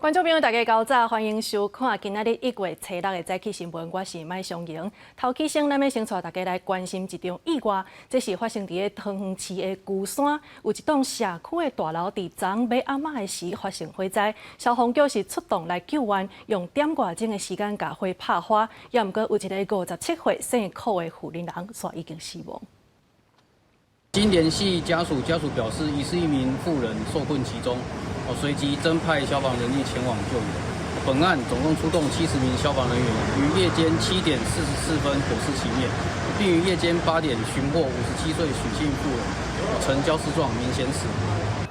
观众朋友，大家早早，欢迎收看今仔日1月7日的早起新闻，我是麦湘莹。头起先，咱要先带大家来关心一场意外，这是发生伫个桃园市的龟山，有一栋社区的大楼伫昨晚暗暝的时发生火灾，消防局是出动来救援，用点外钟的时间把火拍花，也毋过有一个57岁姓寇的妇人却已经死亡。经联系家属表示，疑似一名妇人受困其中。随即增派消防人力前往救援。本案总共出动70名消防人员，于夜间7点44分火势熄灭，并于夜间8点寻获57岁许姓妇人，呈焦尸状，明显死亡。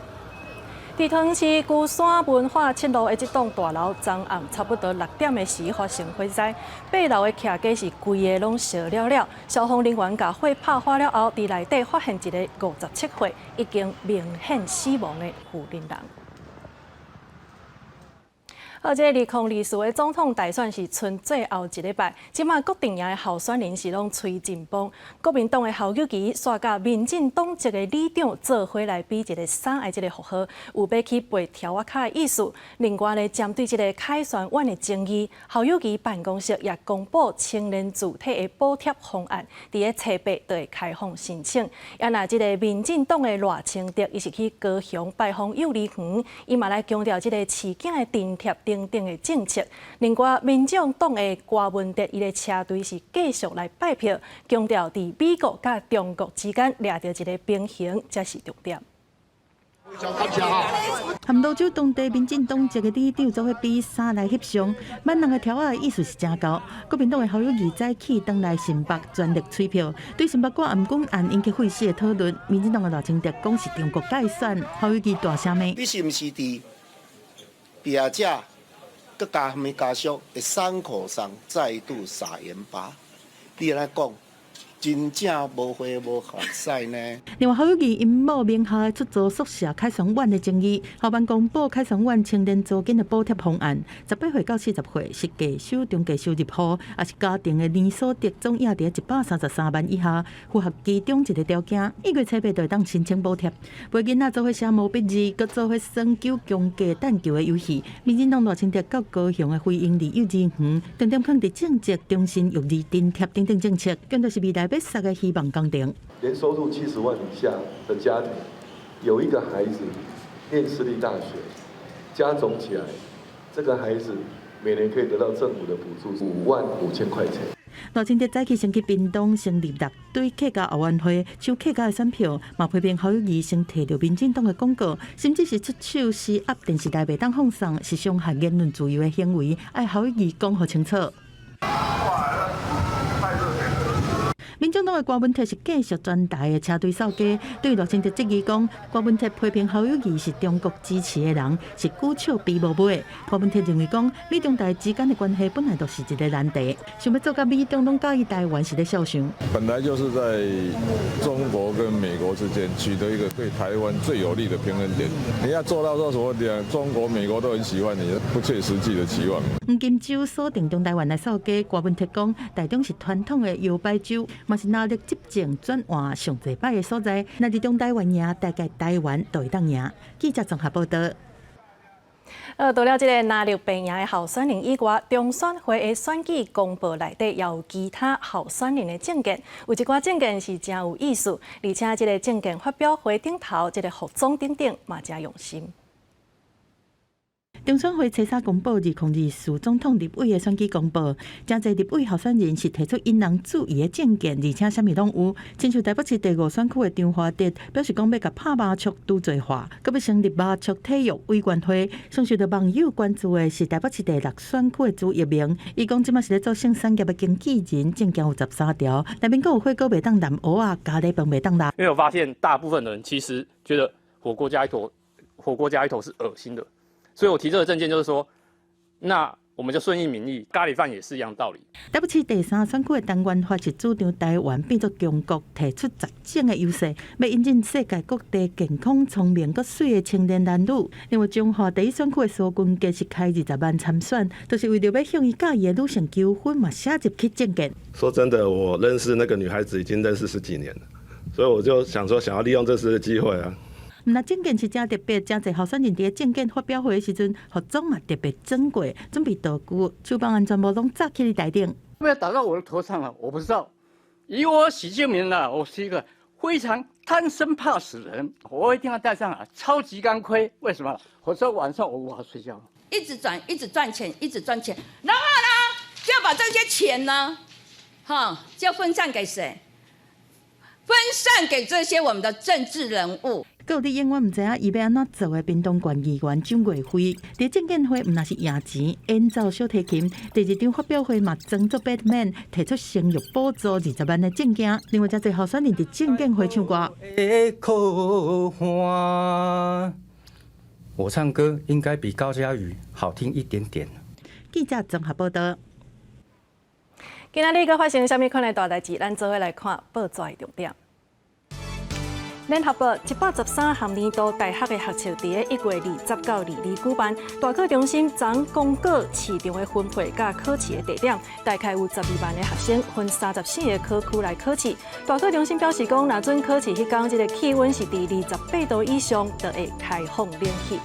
伫桃园市龟山文化7路的这栋大楼，昨暗差不多6点的时发生火灾，8楼的徛架是规个拢烧了了。消防人员把火拍花了后，伫内底发现一个57岁已经明显死亡的妇人。这个2024的总统大选是剩最后一礼拜，即马各阵营的候选人是拢吹劲风。国民党的侯友宜煞甲民进党一个里长做伙来比一个3个这个符号，有要去背条仔卡的意思。另外呢，针对这个凯旋院的争议，侯友宜办公室也公布青年主体的补贴方案，伫个7月就会开放申请。也那这个民进党的赖清德，伊是去高雄拜访幼儿园，伊嘛来强调这个饲囝的津贴等的政策。另外，民众党的郭文哲，伊的车队是继续来拜票，强调伫美国甲中国之间抓到一个平衡，才是重点。含泸州当地民进党一个里长做伙比3来翕相，满人的条仔的意思是真高。国民党的侯友宜早起登来新北全力催票，对新北国暗公案引起废死的讨论。民进党的赖清德讲是中国介选，侯友宜大声骂：你是毋是伫比亚者？佮加咩家属的伤口上再度撒盐巴，你来讲，真正无花无学使呢？另外，侯友宜因某名下的出租宿舍凯旋院的争议，校办公布凯旋院青年租金的补贴方案，18岁到40岁是低收中低收入户，也是家庭的年所得总压伫133万以下，符合其中一个条件，1月7日就会当申请补贴。陪囡仔做伙写毛笔字，佮做伙算球、强架、弹球的游戏。民进党赖清德到高雄的飞鹰里幼儿园，重点放伫政绩、中心育儿津贴等等政策，更就是未来要杀的希望工程。年收入70万以下的家庭，有一个孩子念私立大学，加总起来，这个孩子每年可以得到政府的补助55000块钱。赖清德早起先去屏东成立乐队客家后援会，收客家的选票，嘛批评侯友宜先摕到民进党的广告，甚至是出手施压电视台袂当放送，是伤害言论自由的行为，爱侯友宜讲好清楚。民众党的郭文哲是继续专台的车队扫街，对赖清德质疑讲，郭文哲批评侯友宜是中国支持的人，是鼓笑比无买。郭文哲认为讲，美中台之间的关系本来就是一个难题，想要做甲美中拢介意台湾是咧笑想。本来就是在中国跟美国之间取得一个对台湾最有利的平衡点。你要做到说什么点，中国、美国都很喜欢你，不切实际的期望。黄金州锁定中台湾来扫街，郭文哲讲，台中是传统的摇摆州。嘛是拿力执政转换上侪摆的所在，若伫中台湾赢，大概台湾都会当赢。记者综合报道。除了这个拿力平赢的候选人以外，中选会的选举公报内底也有其他候选人的政见，有一寡政见是真有意思，而且这个政见发表会顶头，这个服装等等嘛真用心。中选会初三公布2024总统立委的选举公报，真侪立委候选人是提出引人注意的政见，而且啥物拢有。亲像台北市第5选区的张华德表示讲要甲拍麻雀拄做化，佮要成立麻雀体育委员会。上受到网友关注的是台北市第6选区的朱一鸣，伊讲即马是咧做性产业的经纪人，政见有13条，内面佫有火锅袂当染蚵仔，咖喱饭袂当辣。因为我发现大部分的人其实觉得火锅加一坨是恶心的。所以我提这个政见就是说，那我们就顺应民意，咖喱饭也是一样道理。台北市第3选区的陈元发是主张台湾变作中国，提出10种的优势，要引进世界各地健康、聪明、佮水的青年男女。另外，中华第1选区的苏君杰是开20万参选，就是为了要向伊介意的女性求婚嘛，写入去政见。说真的，我认识那个女孩子已经认识10几年了，所以我就想说，想要利用这次的机会啊。那证件是真特别，真侪候选人伫证件发表会的时阵，服装嘛特别珍贵，准备道具、手帮案全部拢扎起哩台顶。没有打到我的头上了，我不知道。以我许建明呢，我是一个非常贪生怕死的人，我一定要带上超级钢盔。为什么？否则晚上我无法睡觉。一直赚钱，一直赚钱，然后呢，就要把这些钱呢，就分散给谁？分散给这些我们的政治人物。各地永远唔知影伊要安怎做的屏东县议员蒋月辉，伫证件会唔那是赢钱，演奏小提琴。第二场发表会嘛，装作 Batman， 提出生育补助20万的证件。另外，真侪候选人伫证件会唱歌。我唱歌应该比高嘉瑜好听一点点。记者综合报道。今仔日阁发生啥物款的大代志？咱做伙来看报纸的重点。联合报113项年度大学的学测伫1月20到22举办，大考中心将公告市场的分配甲考试的地点，大概有12万的学生分34个考区来考试。大考中心表示讲，若准考试迄天这个气温是伫28度以上，就会开放冷气。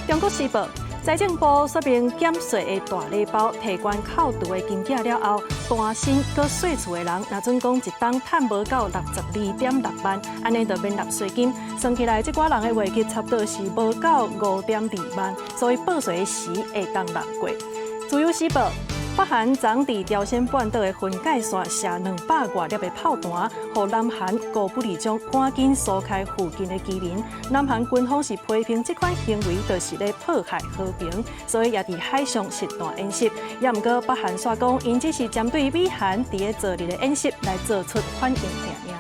中国时报。财政部说明减税的大礼包，提悬扣除的金额了后，单身搁税厝的人，若准讲一档赚无到62.6万，安尼就免纳税金。算起来，这寡人的月给差不多是无到5.2万，所以报税的时会当难过。自由时报。北韩昨伫朝鲜半岛的分界线射200多粒的炮弹，互南韩高不离将赶紧疏开附近的居民。南韩军方是批评这款行为就是咧迫害和平，所以也伫海上实弹演习。也毋过北韩说讲，因只是针对美韩伫咧做日的演习来做出反应声音。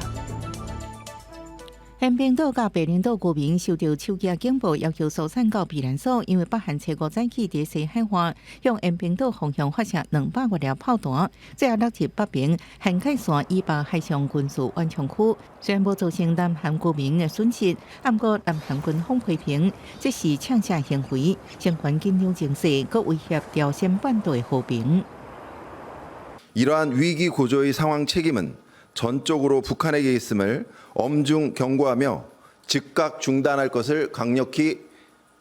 延平岛甲白领岛居民受到手机警报，要求疏散到避难所，因为北韩车5早起伫西海岸向延平岛方向发射200多粒炮弹，最后落入北平韩凯线以北海上军事缓冲区，虽然无造成南韩居民的损失，不过南韩军方批评这是抢射行为，相关紧张情势，搁威胁朝鲜半岛的和平。 이러한 위기 구조의 상황 책임은 전적으로 북한에게 있음을 엄중 경고하며 즉각 중단할 것을 강력히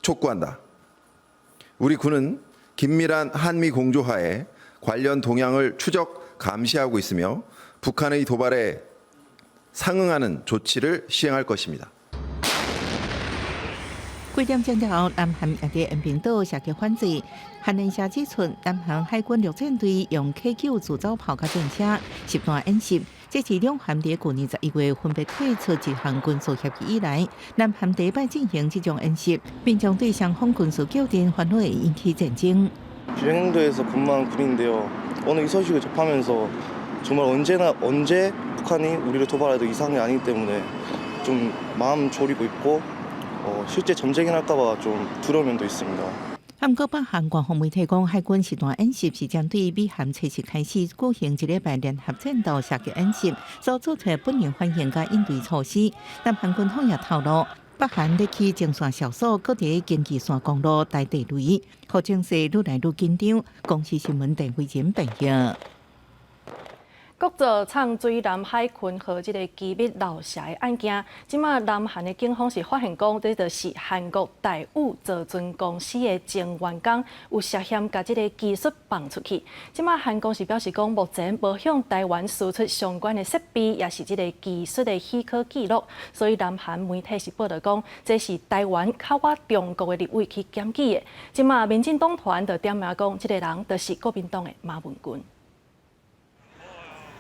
촉구한다. 우리 군은 긴밀한 한미 공조하에 관련 동향을 추적 감시하고 있으며 북한의 도발에 상응하는 조치를 시행할 것입니다. 几点钟后，南韩也伫延平岛射击反制。韩联社指出，南韩海军陆战队用 K9 自走炮甲战车实弹演习，这是两韩伫去年11月分别退出一项军事协议以来，南韩第一摆进行这种演习，并将对双方军事纠缠反会引起战争。 비행도에서 근무한 군인인데요. 오늘 이 소식을 접하면서 정말 언제 북한이 우리를 도발해도 이상이 아니기 때문에 좀 마음 졸이고 있고 실제 전쟁이 날까봐 좀 두려운 면도 있습니다. 韩国北韩官方媒体讲，海军实弹演习是针对美韩初时开始举行1礼拜联合战斗射击演习所做出本能反应甲应对措施。南韩军方也透露，北韩咧起前线小组，搁伫经济线公路大地雷，互情势愈来愈紧张。公司新闻陈慧珍报道。 国造唱水南海群和这个机密漏泄的案件，即马南韩的警方是发现讲，这就是韩国大武造船公司的前员工有涉嫌将这个技术放出去。即马韩公司表示讲，目前无向台湾输出相关的设备，也是这个技术的许可记录。所以南韩媒体是报道讲，这是台湾靠我中国的立委去检举的。即马民进党团就点名讲，这个人就是国民党的马文君。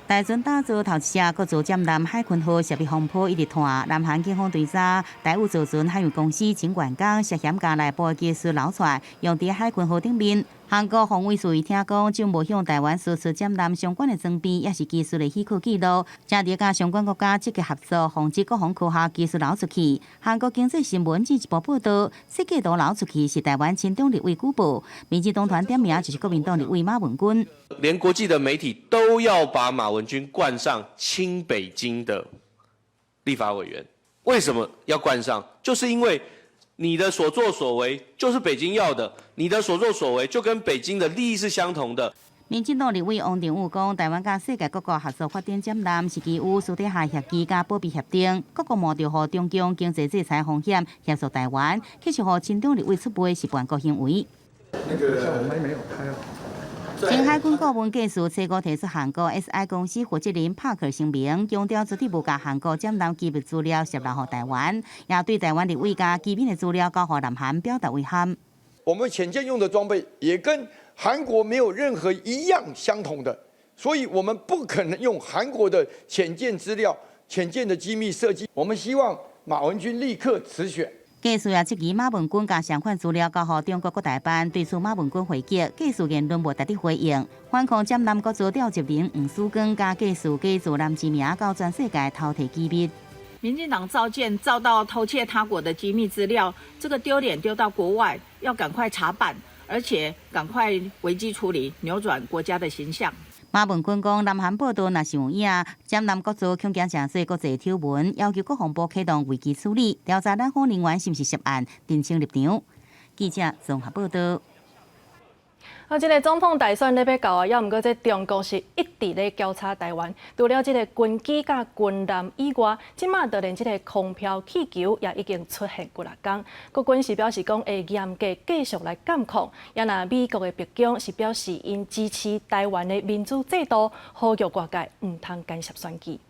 大船打造头一只国造舰南海群号设备风波一直拖，南韩警方追查大武造船海运公司前员工涉嫌加内部技术流出，用伫海群号顶面。韩国防卫署听讲，就无向台湾输出舰南相关的装备，也是技术的许可记录，正伫甲相关国家积极合作，防止各方科学技术流出去。韩国经济新闻进一步报道，设计图流出去是台湾亲中立委举报，民进党团点名就是国民党立委马文君。 连国际的媒体都要把马文君冠上亲北京的立法委员，为什么要冠上？就是因为你的所作所为就是北京要的，你的所作所为就跟北京的利益是相同的。民进党立委王定宇讲，台湾甲世界各国合作发展展览是基于私底下协议甲保密协定，各国冒着互中共经济制裁风险协助台湾，继续互亲中立委出卖是叛国行为。那个像我们没有开哦。前海军顾问技术车哥提出韩国 SI 公司负责人帕克声明，强调绝对无甲韩国展览机密资料泄露给台湾，也对台湾立委甲机密的资料交予南韩表达遗憾。我们潜舰用的装备也跟韩国没有任何一样相同的，所以我们不可能用韩国的潜舰资料、潜舰的机密设计。我们希望马文君立刻辞选。技术也质疑马文君将相关资料交予中国国台办，对此马文君回击，技术言论无值得回应，反抗展览国做调集人黄书光加技术假自男之名，到全世界偷摕机密。民进党造舰造到偷窃他国的机密资料，这个丢脸丢到国外，要赶快查办，而且赶快危机处理，扭转国家的形象。马文君讲，南韩报道若是有影，展览国做恐惊诚侪国际丑闻，要求国防部启动危机处理，调查咱方人员是毋是涉案，澄清立场。记者综合报道。这个总统大选咧要到啊，也毋过这中国是一直咧调查台湾。除了这个军机甲军舰以外，即马就连这个空飘气球也已经出现几6天。国军是表示讲会严格继续来监控。也那美国的白宫是表示因支持台湾的民主制度，呼吁外界毋通干涉选举。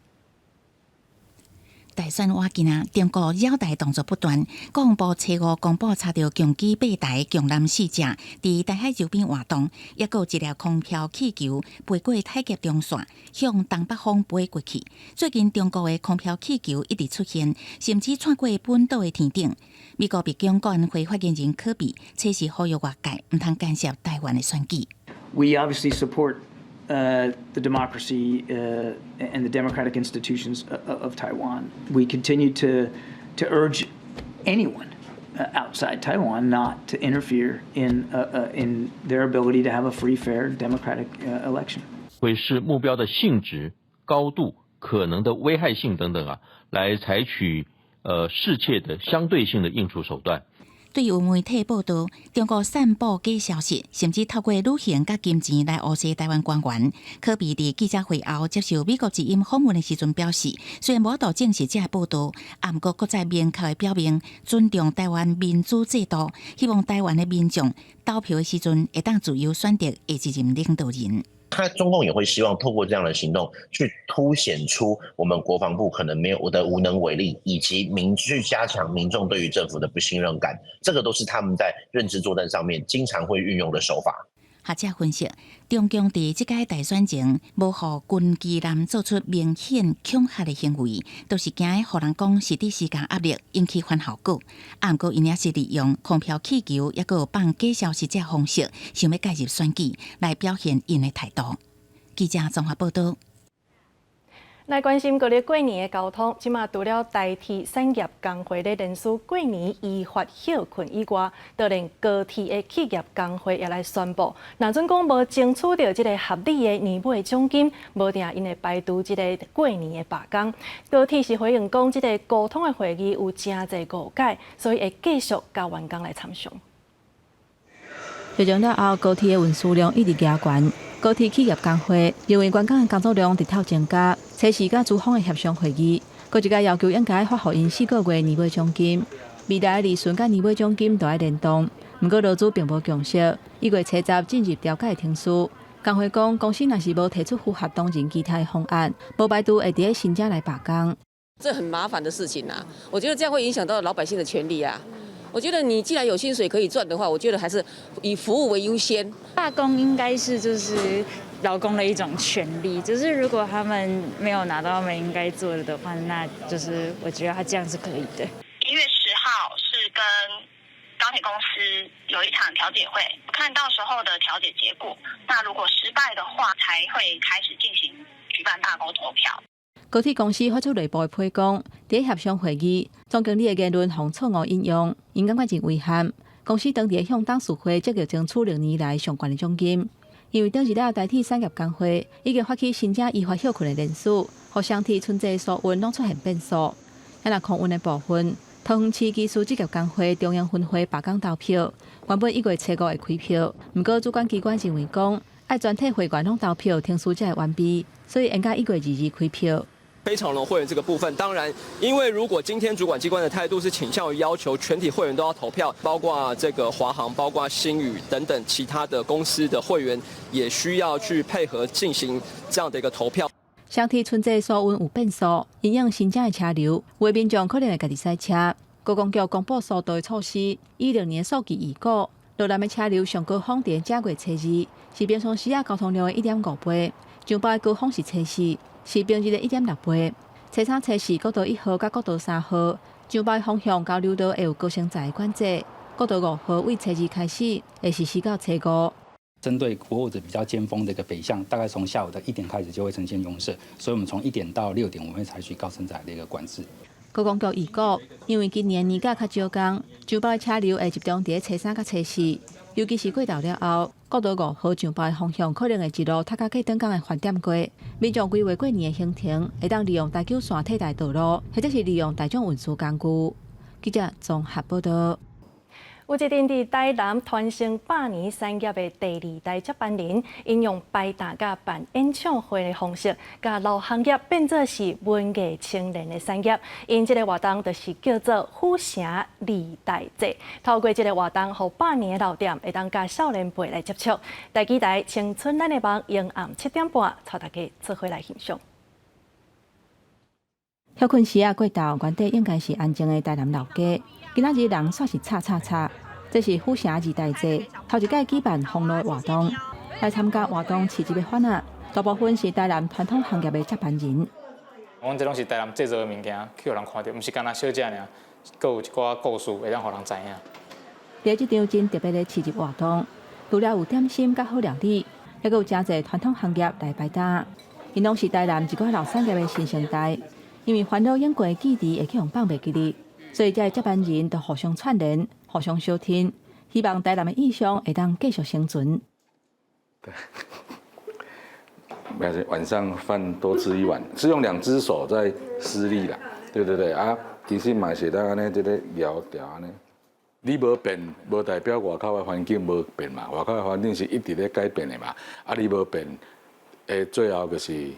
大选晚近啊，中国扰台动作不断。国防部初5公布查到强机8台强艦4隻，伫台海周邊活動，也有一粒空飄氣球飛過太極中線，向東北方飛過去。最近中國的空飄氣球一直出現，甚至穿過本島的天頂。美國白宮國安會發言人科比測試呼籲外界唔通干涉台灣的選舉。We obviously support the democracy and the democratic institutions of Taiwan. We continue to urge anyone outside Taiwan not to interfere in their ability to have a free, fair, democratic election. 会视目标的性质、高度、可能的危害性等等啊，来采取适切的相对性的应处手段。对于媒体报道，中国散布假消息，甚至透过旅行甲金钱来讹诈台湾官员。科比伫记者会后接受美国之音访问的时阵表示，虽然无法度证实这报道，不过搁再明确的表明尊重台湾民主制度，希望台湾的民众投票的时阵会当自由选择下一任领导人。中共也会希望透过这样的行动，去凸显出我们国防部可能没有的无能为力，以及去加强民众对于政府的不信任感。这个都是他们在认知作战上面经常会运用的手法。学者分析，中共伫即届大选前，无互军机舰做出明显恐吓的行为，都是惊互人讲是伫施加压力，引起反效果。不过，因也是利用空飘气球，也有放假消息这方式，想要介入选举，来表现因的态度。记者综合报道。来关心过咧过年的交通，即马除了代替产业工会咧连续过年依法休困以外，就连高铁的企业工会也来宣布，若准讲无争取到即个合理的年尾奖金，无定因会排除即个过年的罢工。高铁是回应讲，即个沟通的会议有真侪误解，所以会继续交员工来参详。休整了后，高铁的运输量一直加悬。高铁企业工会认为，员工的工作量直头增加，测试甲资方的协商会议，搁一个要求应该发予因4个月年尾奖金。未来利润甲年尾奖金都要联动，不过劳资并无共识，1月初10进入调解程序。工会讲，公司若是无提出符合当前其他的方案，无排除会伫新加来罢工。这很麻烦的事情啊！我觉得这样会影响到老百姓的权利啊。我觉得你既然有薪水可以赚的话，我觉得还是以服务为优先。罢工应该是就是劳工的一种权利，就是如果他们没有拿到他们应该做的话，那就是我觉得他这样是可以的。1月10号是跟高铁公司有一场调解会，看到时候的调解结果，那如果失败的话，才会开始进行举办罢工投票。高铁公司发出内部的批讲，伫协商会议，总经理的言论互错误引用，因感觉真遗憾。公司当地向董事会积极争取6年来上悬的奖金，因为当日了代替产业工会已经发起申请依法休困的人数，互相替春节疏运拢出现变数。那空运的部分，桃园市技术职业工会中央分会罢工投票，原本1月初5会开票，不过主管机关认为讲，爱全体会员拢投票，听书才会完毕，所以应该1月2日开票。非常龙会员这个部分，当然，因为如果今天主管机关的态度是倾向于要求全体会员都要投票，包括这个华航、包括星宇等等其他的公司的会员，也需要去配合进行这样的一个投票。上天春节疏运有变数，因应新增的车流，有民众可能会家己塞车。高公局公布速度的措施，20年数据预估，落南的车流上高峰伫正月初2，是平常时交通量的1.5倍；上北的高峰是初4，是平日的1.6倍。初3、初4国道1号甲国道3号，上北方向交流道会有高乘载的管制，国道5号为初2开始，会实施到初5。针对国五比较尖峰的一个北向，大概从下午的1点开始就会呈现拥塞，所以我们从1点到6点，我们会采取高承载的一个管制。高公局预估，因为今年年假较少工，上北的车流会集中伫初3甲初4，尤其是过昼了后，国道5号上北的方向可能会一路塔甲过等港的饭店过。民众规划过年的行程，会当利用台九线替代道路，或者是利用大众运输工具。记者综合报道。有一阵伫台南传承100年产业的第2代接班人，因用摆搭甲办演唱会的方式，甲老行业变作是文艺青年的产业。因这个活动就是叫做府城2代节。透过这个活动，互100年的老店会当甲少年辈来接触。台记台青春咱的梦，阴暗7点半，带大家做伙来欣赏。休困时过昼，原底应该是安静的台南老街。今仔日人煞是吵，这是府城2代节，头一届举办封路活动，来参加活动市集的粉仔，大部分是台南传统行业的接班人。阮这拢是台南制作的物件，去互人看到，毋是干那小食尔，阁有一寡故事会当互人知影。在这场真特别的市集活动，除了有点心甲好料理，还有真侪传统行业来摆搭，因拢是台南一寡老产业的新生代。因为烦恼演过记忆会去互放袂记哩，所以这接班人都互相串联、互相相听，希望台南的意象会当继续生存。对，晚上饭多吃1碗，是用2只手在施力啦。对啊，其实嘛是当安尼，这个摇调安尼。你无变，无代表外口的环境无变嘛。外口的环境是一直在改变的嘛。啊，你无变，最后就是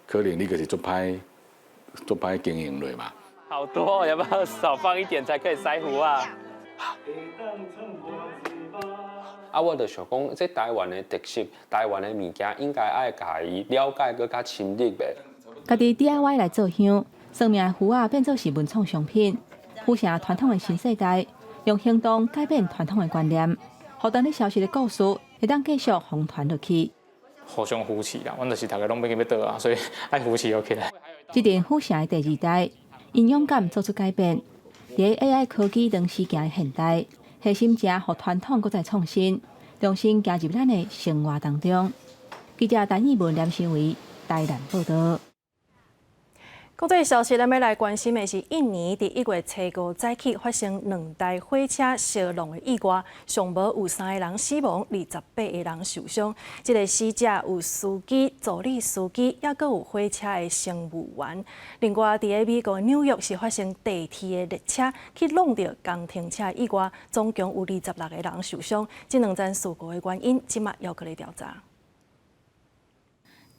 可能你就是做歹经营类嘛。好多，要不要少放一点才可以塞壶啊？我就想讲，这台湾的特色，台湾的物件应该爱家己了解搁较深入呗。家己 DIY 来做香，生命的壶仔变做是文创商品，府城传统的新世代，用行动改变传统的观念，互当你消息的故事会当继续红传落去。互相扶持啦，阮就是大家拢要去要倒啊，所以爱扶持起来。这阵府城的第2代，因勇敢做出改变，在 AI 科技同时行的现代，核心正互传统搁再创新，重新加入咱的生活当中。记者陈义文、连新维台南报道。国际消息，咱要来关心的是，印尼伫1月初5早起发生2台火车烧弄的意外，上无有3个人死亡，28个人受伤。这个死者有司机、助理司机，也阁有火车的乘务员。另外，伫美国纽约是发生地铁的列车去弄到公停车意外，总共有26个人受伤。这2件事故的原因，即马要搁来调查。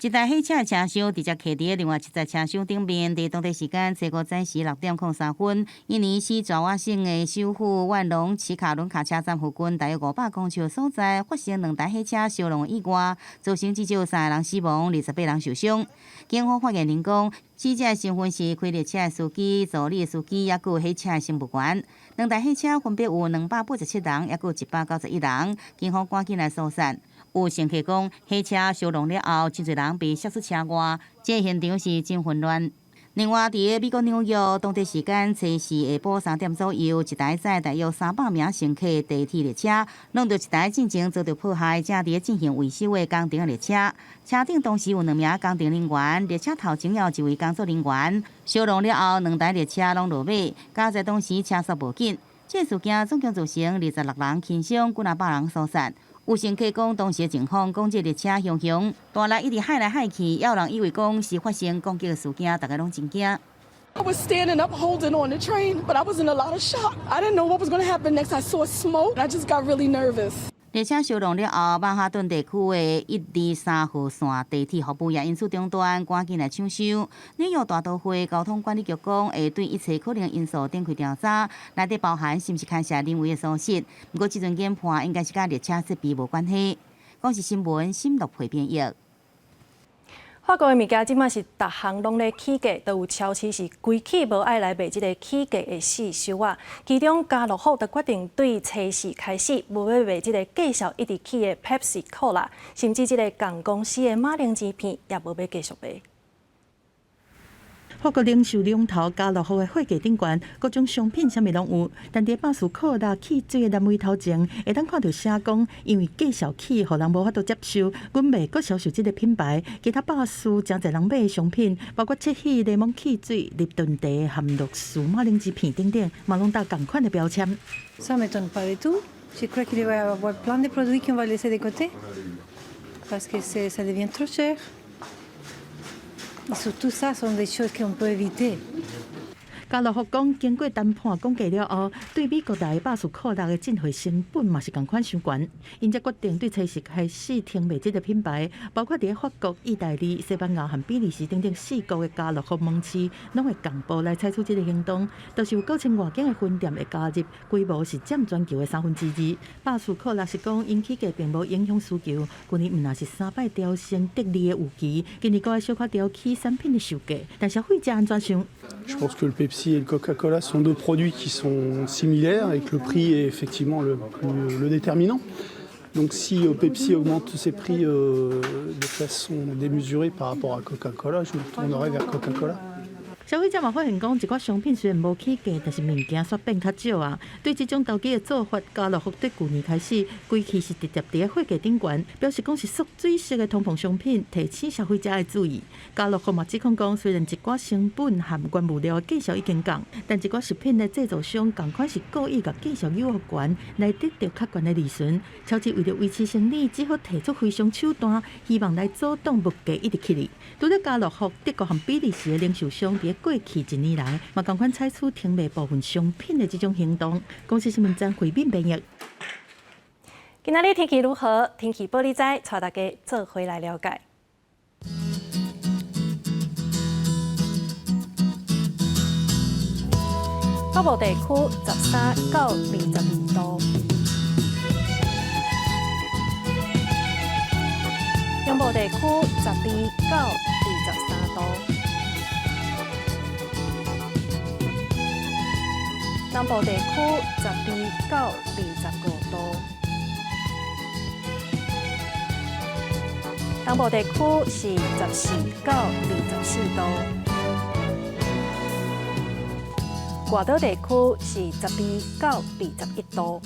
一台火车的车厢直接卡伫另外一台车厢顶面。伫当地时间初5早时6点03分，印尼西爪哇省的首府万隆奇卡伦卡车站附近，大约500公尺的所在发生2台火车烧弄意外，造成至少3个人死亡，28人受伤。警方发言人讲，死者的身份是开列车的司机、助理的司机，也有火车的乘务员。2台火车分别有287人，也有191人。警方赶紧来疏散。有乘客讲，火车烧弄了后，真侪人被摔出车外，这现场是真混乱。另外，伫美国纽约，当地时间初4下晡3点左右，一台载大约300名乘客的地铁列车，弄到一台进前遭到迫害，正伫进行维修的工程列车。车顶当时有2名工程人员，列车头前也有1位工作人员。烧弄了后，2台列车拢落马，加在当时车速无紧。这事件总共造成26人轻伤，几百人疏散。有乘客讲，当时的情况，讲这列车熊熊，大力一直海来海去，也有人以为讲是发生攻击的事件，大家拢真惊。I was standing up holding on the train, but I was in a lot of shock. I didn't know what was going to happen next. I saw smoke, and I just got really nervous. 列车烧弄了后，曼哈顿地区的1、2、3号线地铁服务也因此中断，赶紧来抢修。纽约大都会交通管理局讲，会对一切可能因素展开调查，内底包含是毋是开设人为的疏失。不过，即阵研判应该是甲列车设备无关系。讲是新闻，新乐培编译。法国的物件即马是逐项拢咧起价，都有超市是规起无爱来卖即个起价的四收啊。其中家乐福就决定对初四开始无要卖即个价小一直起的 Pepsi Cola， 甚至即个共公司的马铃薯片也无要继续卖。法国零售龙头家乐福的货架顶悬，各种商品啥物拢有，但伫巴斯科拉起水的栏位头前，会当看到写讲，因为价小起，互人无法度接受，阮袂阁销售即个品牌。其他巴斯真侪人买的商品，包括七喜柠檬汽水、立顿茶、含乐薯马铃薯片等等，嘛拢搭同款的标签。Ça m'étonne pas du tout. Je crois qu'il va y avoir plein de produits qu'on va laisser de côté parce que ça devient trop cher. Et surtout, ça sont des choses qu'on peut éviter. 家乐福讲，经过谈判讲价了后，对美国大巴斯科拉的进货成本嘛是同款伤悬，因则决定对初四开始停卖这个品牌，包括伫法国、意大利、西班牙和比利时等等4国的家乐福门市，拢会同步来采取这个行动。都是有9000外间的分店会加入，规模是占全球的2/3。巴斯科拉是讲，因起价并无影响需求，去年毋那是3摆调升得利的预期，今年阁会小可调起产品的售价，但消费者安怎想？ Je pense que le Pepsi et le Coca-Cola sont deux produits qui sont similaires et que le prix est effectivement le déterminant. Donc si Pepsi augmente ses prix de façon démesurée par rapport à Coca-Cola, je me tournerai vers Coca-Cola. 消费者嘛发现讲，一寡商品虽然无起价，但是物件煞变较少啊。对这种投机的做法，家乐福对去年开始，规期是直接伫咧货架顶悬，表示讲是缩水式的通膨商品，提醒消费者要注意。家乐福嘛指控讲，虽然一寡成本含原物料的价销已经降，但一寡食品的制造商同款是故意甲价销诱惑悬，来得到较悬的利润。超市为了维持生意，只好提出非常手段，希望来阻挡物价一直起嚟。除了家乐福，德国和比利时的零售商伫过去1年来，嘛同款采取停卖部分商品的这种行动。公司新闻站回面编译。今仔日天气如何？天气报你知，带大家做回来了解。北部地区13到22度，中部地区12到23度。 南部地区12到25度，东部地区是14到24度，外岛地区是12到21度。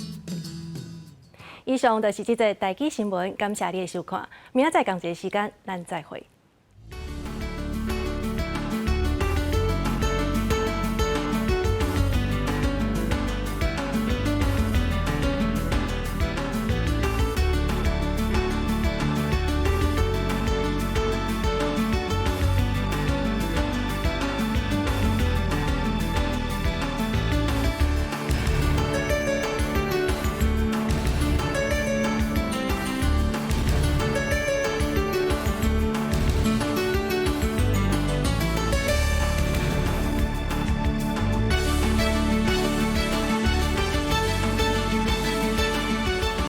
以上就是这则台语新闻，感谢你的收看，明仔载同一时间咱再会。